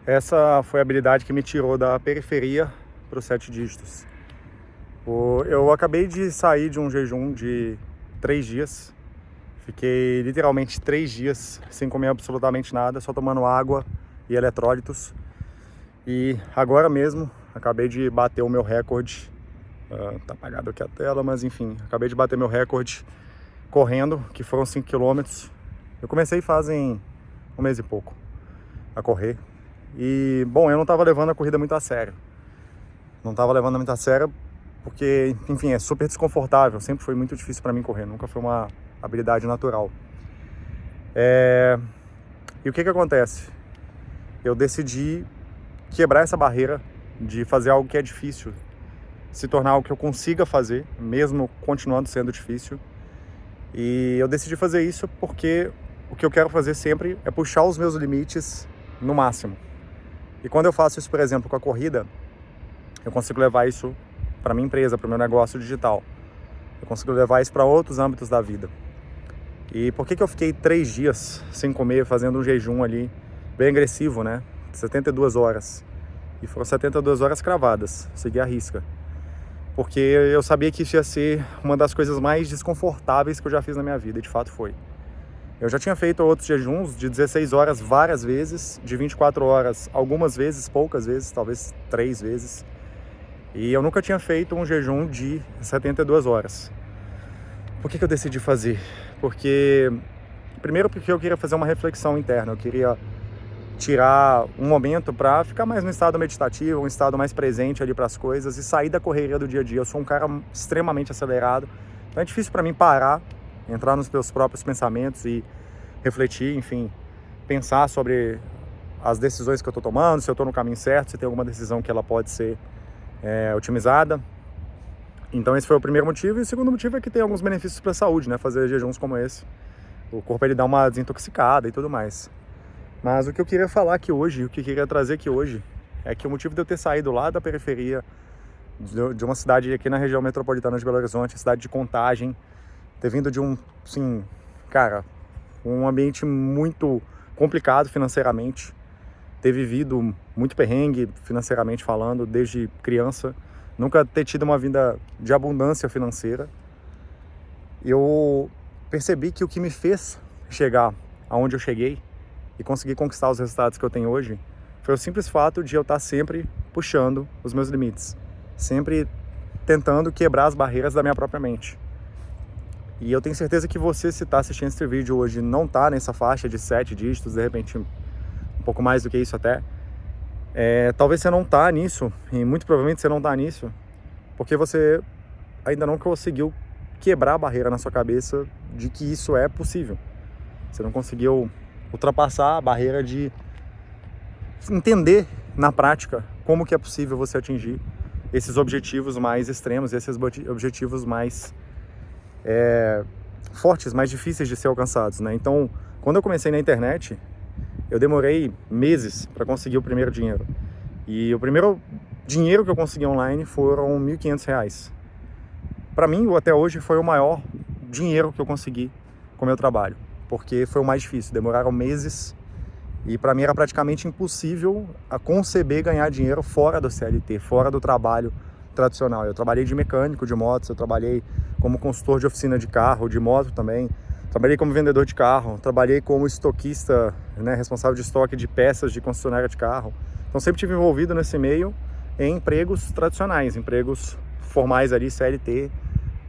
Essa foi a habilidade que me tirou da periferia para os 7 dígitos. Eu acabei de sair de um jejum de 3 dias. Fiquei literalmente 3 dias sem comer absolutamente nada, só tomando água e eletrólitos. E agora mesmo, acabei de bater o meu recorde. Tá apagado aqui a tela, mas enfim, acabei de bater meu recorde correndo, que foram 5 quilômetros. Eu comecei fazem um mês e pouco a correr. E, bom, eu não estava levando a corrida muito a sério. Não estava levando muito a sério porque, enfim, é super desconfortável. Sempre foi muito difícil para mim correr, nunca foi uma habilidade natural. E o que acontece? Eu decidi quebrar essa barreira de fazer algo que é difícil, se tornar algo que eu consiga fazer, mesmo continuando sendo difícil. E eu decidi fazer isso porque o que eu quero fazer sempre é puxar os meus limites no máximo. E quando eu faço isso, por exemplo, com a corrida, eu consigo levar isso para minha empresa, para o meu negócio digital. Eu consigo levar isso para outros âmbitos da vida. E por que eu fiquei 3 dias sem comer, fazendo um jejum ali, bem agressivo, né? 72 horas. E foram 72 horas cravadas, segui a risca. Porque eu sabia que isso ia ser uma das coisas mais desconfortáveis que eu já fiz na minha vida, e de fato foi. Eu já tinha feito outros jejuns de 16 horas várias vezes, de 24 horas algumas vezes, poucas vezes, talvez 3 vezes. E eu nunca tinha feito um jejum de 72 horas. Por que eu decidi fazer? Primeiro porque eu queria fazer uma reflexão interna, eu queria tirar um momento para ficar mais no estado meditativo, um estado mais presente ali para as coisas e sair da correria do dia a dia. Eu sou um cara extremamente acelerado, então é difícil para mim parar, entrar nos meus próprios pensamentos e refletir, enfim, pensar sobre as decisões que eu estou tomando, se eu estou no caminho certo, se tem alguma decisão que ela pode ser otimizada. Então esse foi o primeiro motivo. E o segundo motivo é que tem alguns benefícios para a saúde, né? Fazer jejuns como esse. O corpo ele dá uma desintoxicada e tudo mais. Mas o que eu queria falar aqui hoje, o que eu queria trazer aqui hoje, é que o motivo de eu ter saído lá da periferia, de uma cidade aqui na região metropolitana de Belo Horizonte, a cidade de Contagem, ter vindo de um ambiente muito complicado financeiramente, ter vivido muito perrengue financeiramente falando, desde criança, nunca ter tido uma vida de abundância financeira. Eu percebi que o que me fez chegar aonde eu cheguei e conseguir conquistar os resultados que eu tenho hoje foi o simples fato de eu estar sempre puxando os meus limites, sempre tentando quebrar as barreiras da minha própria mente. E eu tenho certeza que você, se está assistindo esse vídeo hoje, não está nessa faixa de 7 dígitos, de repente um pouco mais do que isso até, talvez você não está nisso, e muito provavelmente você não está nisso, porque você ainda não conseguiu quebrar a barreira na sua cabeça de que isso é possível. Você não conseguiu ultrapassar a barreira de entender na prática como que é possível você atingir esses objetivos mais extremos, esses objetivos mais fortes, mais difíceis de ser alcançados, né? Então, quando eu comecei na internet, eu demorei meses para conseguir o primeiro dinheiro. E o primeiro dinheiro que eu consegui online foram R$ 1.500. Para mim, até hoje, foi o maior dinheiro que eu consegui com o meu trabalho, porque foi o mais difícil, demoraram meses e para mim era praticamente impossível a conceber ganhar dinheiro fora do CLT, fora do trabalho tradicional. Eu trabalhei de mecânico de motos, eu trabalhei como consultor de oficina de carro, de moto também, trabalhei como vendedor de carro, trabalhei como estoquista, né, responsável de estoque de peças de concessionária de carro. Então sempre estive envolvido nesse meio em empregos tradicionais, empregos formais ali, CLT,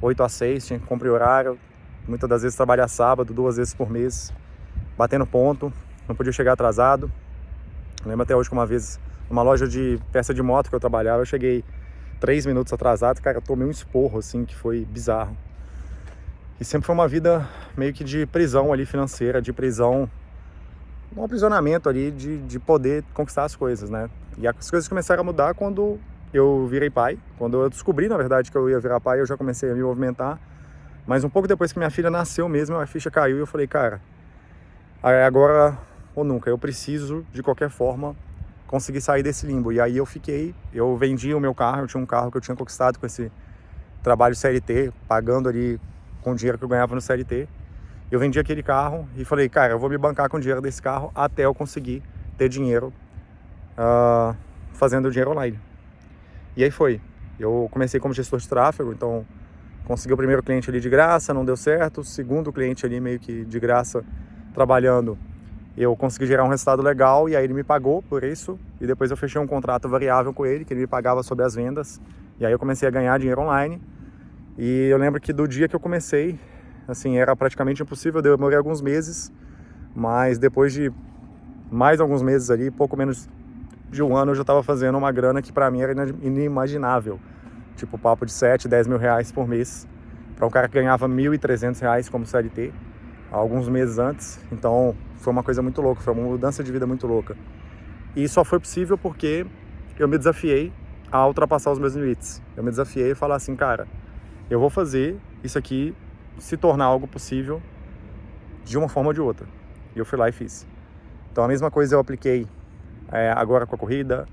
8 a 6, tinha que cumprir horário, muitas das vezes trabalhar sábado, 2 vezes por mês, batendo ponto, não podia chegar atrasado. Eu lembro até hoje que uma vez, numa loja de peça de moto que eu trabalhava, eu cheguei 3 minutos atrasado, cara, eu tomei um esporro, assim, que foi bizarro. E sempre foi uma vida meio que de prisão ali financeira, de prisão, um aprisionamento ali de poder conquistar as coisas, né? E as coisas começaram a mudar quando eu virei pai, quando eu descobri, na verdade, que eu ia virar pai, eu já comecei a me movimentar. Mas um pouco depois que minha filha nasceu mesmo, a ficha caiu e eu falei, cara, agora ou nunca, eu preciso, de qualquer forma, conseguir sair desse limbo. E aí eu vendi o meu carro, eu tinha um carro que eu tinha conquistado com esse trabalho CLT, pagando ali com o dinheiro que eu ganhava no CLT. Eu vendi aquele carro e falei, cara, eu vou me bancar com o dinheiro desse carro até eu conseguir ter dinheiro fazendo dinheiro online. E aí foi. Eu comecei como gestor de tráfego, então consegui o primeiro cliente ali de graça, não deu certo. O segundo cliente ali meio que de graça, trabalhando, eu consegui gerar um resultado legal e aí ele me pagou por isso. E depois eu fechei um contrato variável com ele, que ele me pagava sobre as vendas. E aí eu comecei a ganhar dinheiro online. E eu lembro que do dia que eu comecei, assim, era praticamente impossível, eu demorei alguns meses, mas depois de mais alguns meses ali, pouco menos de um ano, eu já estava fazendo uma grana que para mim era inimaginável. Tipo, papo de 7, 10 mil reais por mês, para um cara que ganhava 1.300 reais como CLT, alguns meses antes. Então, foi uma coisa muito louca, foi uma mudança de vida muito louca. E só foi possível porque eu me desafiei a ultrapassar os meus limites. Eu me desafiei a falar assim, cara, eu vou fazer isso aqui se tornar algo possível de uma forma ou de outra. E eu fui lá e fiz. Então a mesma coisa eu apliquei agora com a corrida,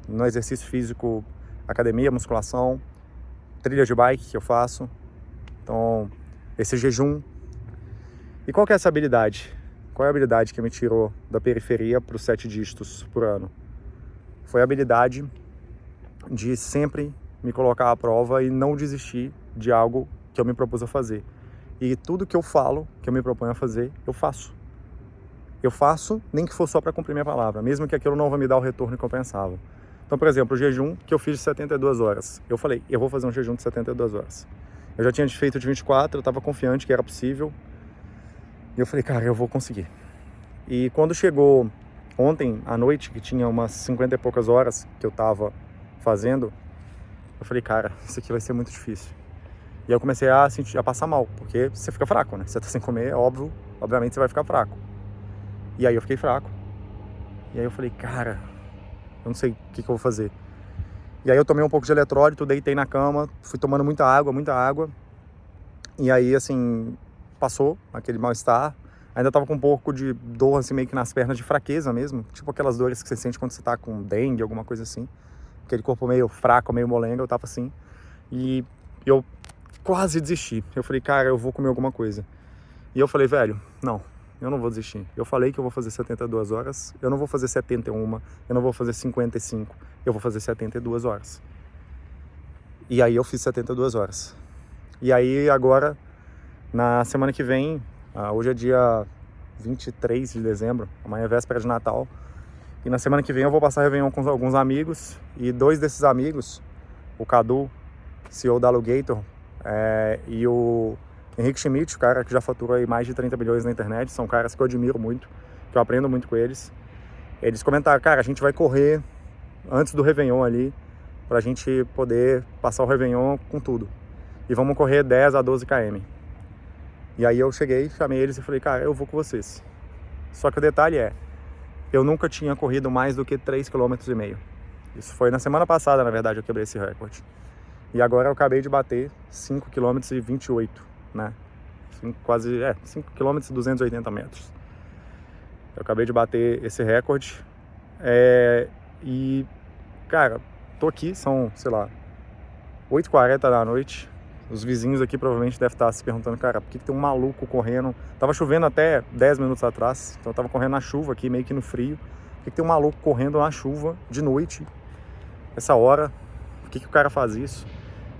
no exercício físico, academia, musculação, trilha de bike que eu faço. Então, esse jejum. E qual que é essa habilidade? Qual é a habilidade que me tirou da periferia para os 7 dígitos por ano? Foi a habilidade de sempre me colocar à prova e não desistir de algo que eu me propus a fazer. E tudo que eu falo, que eu me proponho a fazer, eu faço. Eu faço, nem que for só para cumprir minha palavra, mesmo que aquilo não vai me dar o retorno que eu pensava. Então, por exemplo, o jejum que eu fiz de 72 horas. Eu falei, eu vou fazer um jejum de 72 horas. Eu já tinha feito de 24, eu estava confiante que era possível. E eu falei, cara, eu vou conseguir. E quando chegou ontem à noite, que tinha umas 50 e poucas horas que eu estava fazendo, eu falei, cara, isso aqui vai ser muito difícil. E aí eu comecei a passar mal, porque você fica fraco, né? Você tá sem comer, é óbvio, obviamente você vai ficar fraco. E aí eu fiquei fraco. E aí eu falei, cara, eu não sei o que eu vou fazer. E aí eu tomei um pouco de eletrólito, deitei na cama, fui tomando muita água. E aí, assim, passou aquele mal-estar. Ainda tava com um pouco de dor, assim, meio que nas pernas, de fraqueza mesmo. Tipo aquelas dores que você sente quando você tá com dengue, alguma coisa assim. Aquele corpo meio fraco, meio molenga, eu tava assim. E eu quase desisti. Eu falei, cara, eu vou comer alguma coisa. E eu falei, velho, não, eu não vou desistir. Eu falei que eu vou fazer 72 horas, eu não vou fazer 71, eu não vou fazer 55, eu vou fazer 72 horas. E aí eu fiz 72 horas. E aí agora, na semana que vem, hoje é dia 23 de dezembro, amanhã é véspera de Natal, e na semana que vem eu vou passar Réveillon com alguns amigos, e 2 desses amigos, o Cadu, CEO da Alugator, e o Henrique Schmidt, o cara que já faturou aí mais de 30 bilhões na internet, são caras que eu admiro muito, que eu aprendo muito com eles. Eles comentaram, cara, a gente vai correr antes do Réveillon ali, pra gente poder passar o Réveillon com tudo. E vamos correr 10 a 12 km. E aí eu cheguei, chamei eles e falei, cara, eu vou com vocês. Só que o detalhe eu nunca tinha corrido mais do que 3,5 km. Isso foi na semana passada, na verdade, eu quebrei esse recorde. E agora eu acabei de bater 5 km e 28, né? 5 km e 280 metros. Eu acabei de bater esse recorde. E, cara, tô aqui, são, sei lá, 8h40 da noite. Os vizinhos aqui provavelmente devem estar se perguntando, cara, por que tem um maluco correndo? Tava chovendo até 10 minutos atrás, então eu tava correndo na chuva aqui, meio que no frio. Por que tem um maluco correndo na chuva, de noite, essa hora? Por que o cara faz isso?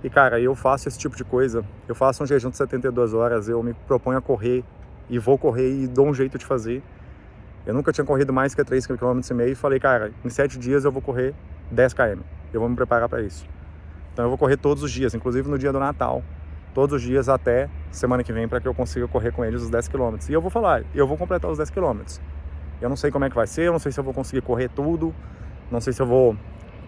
E, cara, eu faço esse tipo de coisa. Eu faço um jejum de 72 horas, eu me proponho a correr e vou correr e dou um jeito de fazer. Eu nunca tinha corrido mais que 3,5 km e falei, cara, em 7 dias eu vou correr 10 km. Eu vou me preparar para isso. Então eu vou correr todos os dias, inclusive no dia do Natal. Todos os dias até semana que vem, para que eu consiga correr com eles os 10 km. E eu vou falar, eu vou completar os 10 km. Eu não sei como é que vai ser, eu não sei se eu vou conseguir correr tudo, não sei se eu vou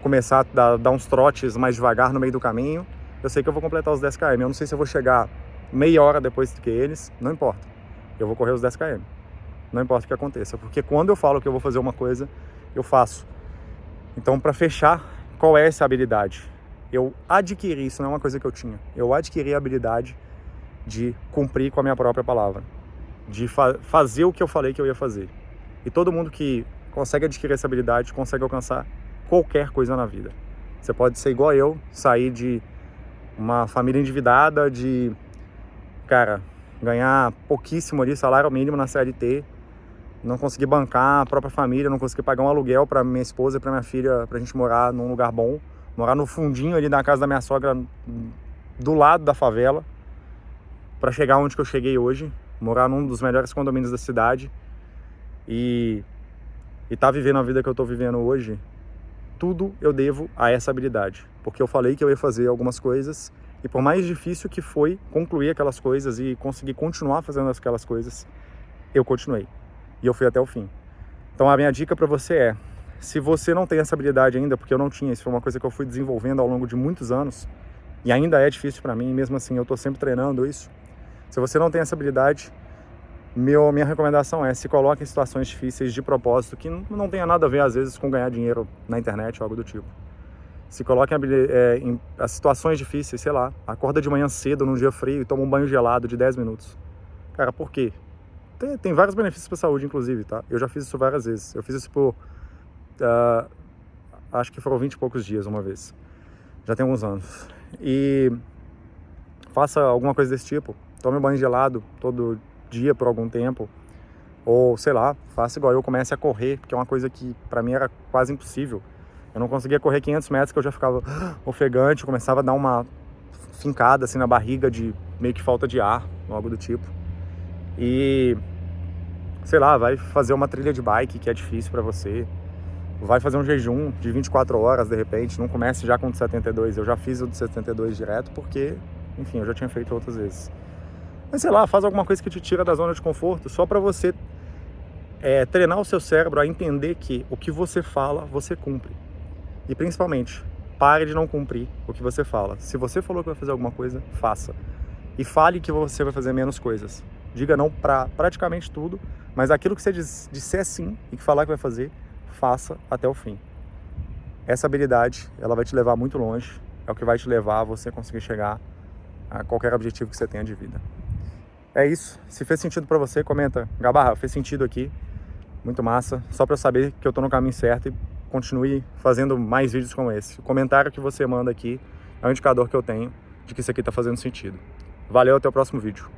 começar a dar uns trotes mais devagar no meio do caminho. Eu sei que eu vou completar os 10 km. Eu não sei se eu vou chegar meia hora depois do que eles, não importa. Eu vou correr os 10 km. Não importa o que aconteça, porque quando eu falo que eu vou fazer uma coisa, eu faço. Então, para fechar, qual é essa habilidade? Eu adquiri, isso não é uma coisa que eu tinha. Eu adquiri a habilidade de cumprir com a minha própria palavra. De fazer o que eu falei que eu ia fazer. E todo mundo que consegue adquirir essa habilidade, consegue alcançar qualquer coisa na vida. Você pode ser igual eu, sair de uma família endividada, de, cara, ganhar pouquíssimo ali, salário mínimo na CLT, não consegui bancar a própria família, não consegui pagar um aluguel para minha esposa e para minha filha, pra gente morar num lugar bom, morar no fundinho ali da casa da minha sogra, do lado da favela, para chegar onde que eu cheguei hoje, morar num dos melhores condomínios da cidade e tá vivendo a vida que eu tô vivendo hoje. Tudo eu devo a essa habilidade, porque eu falei que eu ia fazer algumas coisas e por mais difícil que foi concluir aquelas coisas e conseguir continuar fazendo aquelas coisas, eu continuei e eu fui até o fim. Então a minha dica para você é, se você não tem essa habilidade ainda, porque eu não tinha, isso foi uma coisa que eu fui desenvolvendo ao longo de muitos anos e ainda é difícil para mim, mesmo assim eu tô sempre treinando isso. Se você não tem essa habilidade, minha recomendação é se coloque em situações difíceis de propósito, que não tenha nada a ver, às vezes, com ganhar dinheiro na internet ou algo do tipo. Se coloque em situações difíceis, sei lá, acorda de manhã cedo num dia frio e toma um banho gelado de 10 minutos. Cara, por quê? Tem vários benefícios para a saúde, inclusive, tá? Eu já fiz isso várias vezes. Eu fiz isso por, acho que foram 20 e poucos dias uma vez. Já tem alguns anos. E faça alguma coisa desse tipo. Tome um banho gelado todo dia por algum tempo, ou sei lá, faça igual eu, comece a correr, porque é uma coisa que pra mim era quase impossível. Eu não conseguia correr 500 metros que eu já ficava ofegante, começava a dar uma fincada assim na barriga de meio que falta de ar, algo do tipo. E sei lá, vai fazer uma trilha de bike que é difícil pra você, vai fazer um jejum de 24 horas de repente, não comece já com o de 72, eu já fiz o de 72 direto porque, enfim, eu já tinha feito outras vezes. Mas sei lá, faz alguma coisa que te tira da zona de conforto, só para você treinar o seu cérebro a entender que o que você fala, você cumpre. E principalmente, pare de não cumprir o que você fala. Se você falou que vai fazer alguma coisa, faça. E fale que você vai fazer menos coisas. Diga não para praticamente tudo, mas aquilo que você disser sim e que falar que vai fazer, faça até o fim. Essa habilidade, ela vai te levar muito longe, é o que vai te levar a você conseguir chegar a qualquer objetivo que você tenha de vida. É isso. Se fez sentido pra você, comenta. Gabarra, fez sentido aqui. Muito massa. Só pra eu saber que eu tô no caminho certo e continue fazendo mais vídeos como esse. O comentário que você manda aqui é um indicador que eu tenho de que isso aqui tá fazendo sentido. Valeu, até o próximo vídeo.